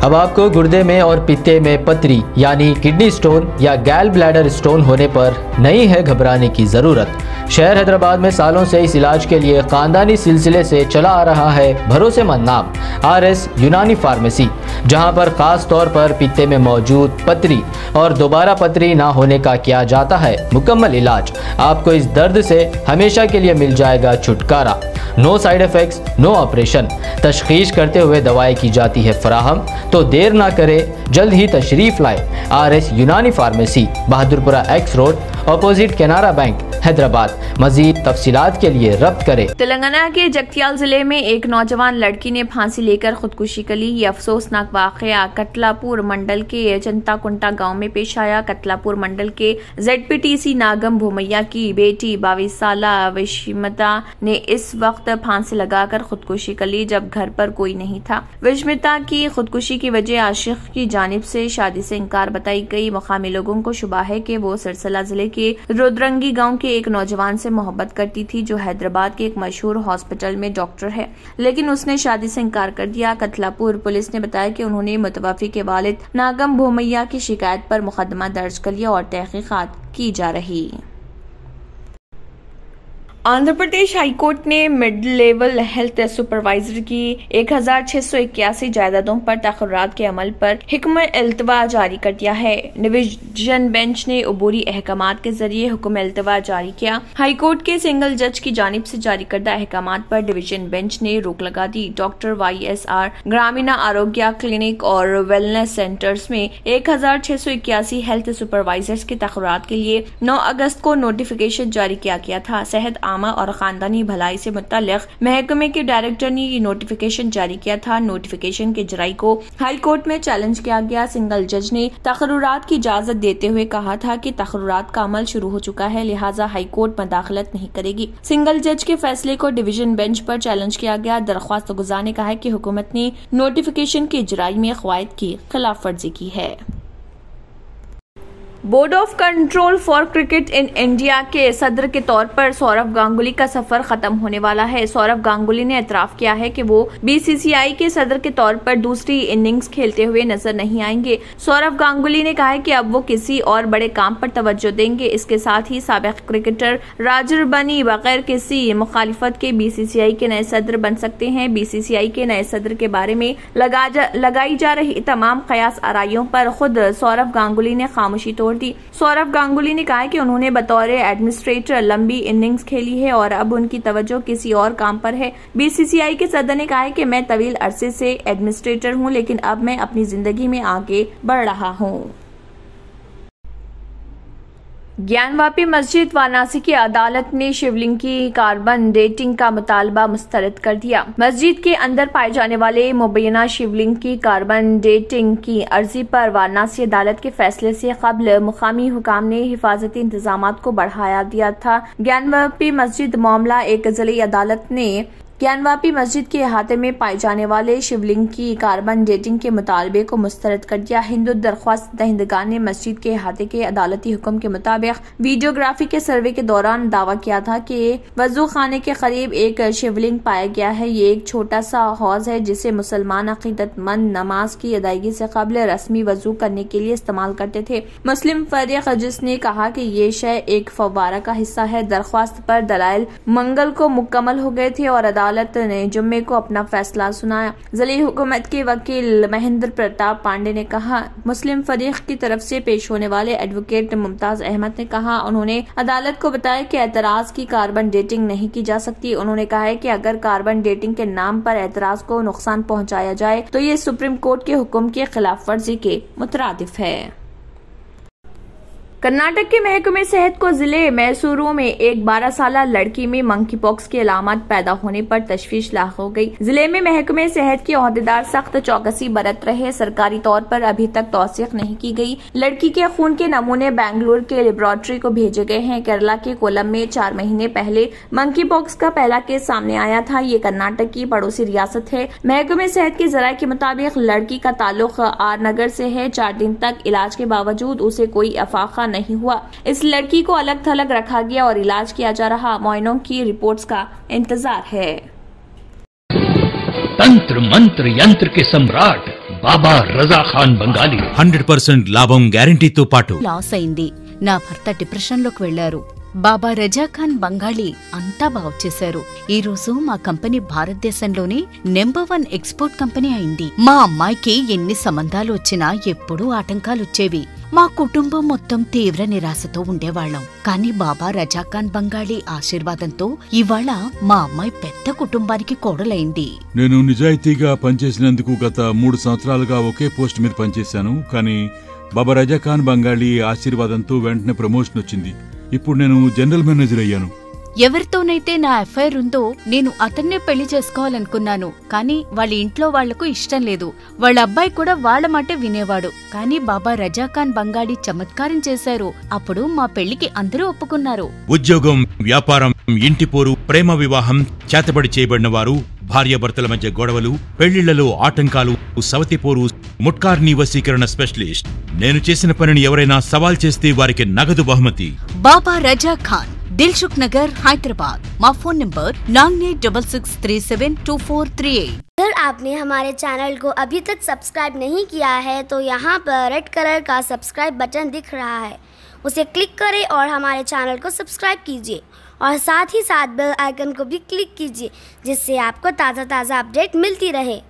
अब आपको गुर्दे में और पित्ते में पथरी यानी किडनी स्टोन या गैल ब्लैडर स्टोन होने पर नहीं है घबराने की जरूरत। शहर हैदराबाद में सालों से इस इलाज के लिए खानदानी सिलसिले से चला आ रहा है भरोसेमंद नाम RS यूनानी फार्मेसी, जहां पर खास तौर पर पित्ते में मौजूद पथरी और दोबारा पथरी ना होने का किया जाता है मुकम्मल इलाज। आपको इस दर्द से हमेशा के लिए मिल जाएगा छुटकारा। No side effects, no operation. तशखीस करते हुए दवाएं की जाती है फराहम। तो देर ना करे, जल्द ही तशरीफ लाए RS Unani pharmacy, Bahadurpura X road, opposite Canara bank, Hyderabad. मजीद तफसीलात के लिए रब्त करें। तेलंगाना के जगत्याल जिले में एक नौजवान लड़की ने फांसी लेकर खुदकुशी कर ली। ये अफसोसनाक वाकया कतलापुर मंडल के चंताकुंटा गांव में पेश आया। कतलापुर मंडल के ZPTC नागम भूमैया की बेटी 22 साला विश्मिता ने इस वक्त फांसी लगाकर खुदकुशी कर ली जब घर पर कोई नहीं था। विश्मिता की खुदकुशी की वजह आशिक की जानिब से शादी से इनकार बताई गई। मुकामी लोगों को शुबा है कि वो सिरसिला जिले के रुद्रंगी गांव के एक नौजवान से मोहब्बत करती थी जो हैदराबाद के एक मशहूर हॉस्पिटल में डॉक्टर है, लेकिन उसने शादी से इनकार कर दिया। कतलापुर पुलिस ने बताया कि उन्होंने मुतवफ़ी के वालिद नागम भूमैया की शिकायत पर मुकदमा दर्ज कर लिया और तहकीकात की जा रही। आंध्र प्रदेश हाईकोर्ट ने मिड लेवल हेल्थ सुपरवाइजर की 1681 जायदादों पर तकर्रात के अमल पर हुक्म इल्तवा जारी कर दिया है। डिवीजन बेंच ने अबूरी अहकामात के जरिए हुक्म इल्तवा जारी किया। हाईकोर्ट के सिंगल जज की जानिब से जारी करदा अहकामात पर डिवीजन बेंच ने रोक लगा दी। डॉक्टर YSR ग्रामीण आरोग्य क्लिनिक और वेलनेस सेंटर्स में 1681 हेल्थ सुपरवाइजर्स के तकर्रात के लिए 9 अगस्त को नोटिफिकेशन जारी किया गया था। सेहत आमा और खानदानी भलाई से मुतल्लिक महकमे के डायरेक्टर ने ये नोटिफिकेशन जारी किया था। नोटिफिकेशन के जराई को हाई कोर्ट में चैलेंज किया गया। सिंगल जज ने तकर्रुरात की इजाजत देते हुए कहा था कि तकर्रुरात का अमल शुरू हो चुका है, लिहाजा हाई कोर्ट मदाखलत नहीं करेगी। सिंगल जज के फैसले को डिवीजन बेंच पर चैलेंज किया गया। दरख्वास्त गुजार ने कहा है कि हुकूमत ने नोटिफिकेशन के इजराई में क़वायद की खिलाफ वर्जी की है। Board of control for cricket in India के सदर के तौर पर सौरव गांगुली का सफर खत्म होने वाला है। सौरव गांगुली ने एतराफ किया है कि वो BCCI के सदर के तौर पर दूसरी इनिंग्स खेलते हुए नजर नहीं आएंगे। सौरव गांगुली ने कहा है कि अब वो किसी और बड़े काम पर तवज्जो देंगे। इसके साथ ही साबिक क्रिकेटर राजर बनी बगैर किसी मुखालिफत के BCCI के नए सदर बन सकते हैं। BCCI के नए सदर के बारे में लगाई जा रही तमाम कयास आराइयों पर खुद सौरव गांगुली ने खामोशी तोड़ दी। सौरव गांगुली ने कहा कि उन्होंने बतौर एडमिनिस्ट्रेटर लंबी इनिंग्स खेली है और अब उनकी तवज्जो किसी और काम पर है। BCCI के सदर ने कहा है कि मैं तवील अरसे से एडमिनिस्ट्रेटर हूं, लेकिन अब मैं अपनी जिंदगी में आगे बढ़ रहा हूं। ज्ञानवापी मस्जिद वाराणसी की अदालत ने शिवलिंग की कार्बन डेटिंग का मुतालबा मुस्तरद कर दिया। मस्जिद के अंदर पाए जाने वाले मुबैना शिवलिंग की कार्बन डेटिंग की अर्जी पर वाराणसी अदालत के फैसले से कबल मुकामी हुकाम ने हिफाजती इंतजामात को बढ़ाया दिया था। ज्ञानवापी मस्जिद मामला एक जिले अदालत ने ज्ञानवापी मस्जिद के अहाते में पाए जाने वाले शिवलिंग की कार्बन डेटिंग के मुतालबे को मुस्तरद कर दिया। हिंदू दरख्वास्त दहिंदगान ने मस्जिद के अहाते के अदालती हुक्म के मुताबिक वीडियोग्राफी के सर्वे के दौरान दावा किया था कि वजू खाने के करीब एक शिवलिंग पाया गया है। ये एक छोटा सा हौज है जिसे मुसलमान अकीदतमंद नमाज की अदायगी से कबल रस्मी वजू करने के लिए इस्तेमाल करते थे। मुस्लिम फरीक जिसने कहा कि ये शय एक फव्वारा का हिस्सा है। दरख्वास्त पर दलाइल मंगल को मुकम्मल हो गए थे और अदालत ने जुम्मे को अपना फैसला सुनाया। जिले हुकूमत के वकील महेंद्र प्रताप पांडे ने कहा, मुस्लिम फरीक की तरफ से पेश होने वाले एडवोकेट मुमताज अहमद ने कहा, उन्होंने अदालत को बताया कि एतराज की कार्बन डेटिंग नहीं की जा सकती। उन्होंने कहा है कि अगर कार्बन डेटिंग के नाम पर एतराज को नुकसान पहुंचाया जाए तो ये सुप्रीम कोर्ट के हुक्म की खिलाफ वर्जी के मुतरादिफ है। कर्नाटक के महकमे सेहत को जिले मैसूरू में एक 12 साला लड़की में मंकी पॉक्स की अलामत पैदा होने पर तशवीश लाक हो गई। जिले में महकमे सेहत के ओहदेदार सख्त चौकसी बरत रहे। सरकारी तौर पर अभी तक तौसीक नहीं की गई। लड़की के खून के नमूने बेंगलुरु के लेबोरेटरी को भेजे गए हैं। केरला के कोलम में 4 महीने पहले मंकी पॉक्स का पहला केस सामने आया था। ये कर्नाटक की पड़ोसी रियासत है। महकमे सेहत के जराये के मुताबिक लड़की का ताल्लुक आर नगर से है। 4 दिन तक इलाज के बावजूद उसे कोई अफाका नहीं हुआ। इस लड़की को अलग थलग रखा गया और इलाज किया जा रहा। मुआयनों की रिपोर्ट्स का इंतजार है। तंत्र मंत्र यंत्र के सम्राट బాబా రజా ఖాన్ బంగాలీ 100% లాభం గ్యారంటీతో పాటు. లాస్ అయింది. నా భర్త డిప్రెషన్ లోకి వెళ్లారు. బాబా రజా ఖాన్ బంగాళీ అంతా బాగుచేశారు. ఈ రోజు మా కంపెనీ భారతదేశంలోనే నెంబర్ 1 ఎక్స్పోర్ట్ కంపెనీ అయింది. మా అమ్మాయికి ఎన్ని సంబంధాలు వచ్చినా ఎప్పుడూ ఆటంకాలొచ్చేవి. మా కుటుంబం మొత్తం తీవ్ర నిరాశతో ఉండేవాళ్లం. కానీ బాబా రజా ఖాన్ బంగాళీ ఆశీర్వాదంతో ఇవాళ మా అమ్మాయి పెద్ద కుటుంబానికి కోడలైంది. నేను నిజాయితీగా పనిచేసినందుకు గత 3 సంవత్సరాలుగా ఒకే పోస్ట్ మీద పనిచేశాను. కానీ బాబా రజా ఖాన్ బంగాళీ ఆశీర్వాదంతో వెంటనే ప్రమోషన్ వచ్చింది. ఇప్పుడు నేను జనరల్ మేనేజర్ అయ్యాను. ఎవరితోనైతే నా ఎఫ్ఐఆర్ ఉందో నేను అతన్నే పెళ్లి చేసుకోవాలనుకున్నాను. కానీ వాళ్ళ ఇంట్లో వాళ్లకు ఇష్టం లేదు. వాళ్ళ అబ్బాయి కూడా వాళ్ల మాటే వినేవాడు. కానీ బాబా రజా ఖాన్ బంగాళీ చమత్కారం చేశారు. అప్పుడు మా పెళ్లికి అందరూ ఒప్పుకున్నారు. ఉద్యోగం, వ్యాపారం, ఇంటి పోరు, ప్రేమ వివాహం, చేతబడి చేయబడిన వారు, భార్యాభర్తల మధ్య గొడవలు, పెళ్లిళ్లలో ఆటంకాలు, సవతిపోరు, ముట్కార్నీ వశీకరణ స్పెషలిస్ట్. నేను చేసిన పనిని ఎవరైనా సవాల్ చేస్తే వారికి నగదు బహుమతి. బాబా రజా ఖాన్, दिलसुख नगर, हैदराबाद। माँ फोन नंबर 9866372438। अगर आपने हमारे चैनल को अभी तक सब्सक्राइब नहीं किया है तो यहाँ पर रेड कलर का सब्सक्राइब बटन दिख रहा है, उसे क्लिक करें और हमारे चैनल को सब्सक्राइब कीजिए और साथ ही साथ बेल आइकन को भी क्लिक कीजिए, जिससे आपको ताज़ा अपडेट मिलती रहे।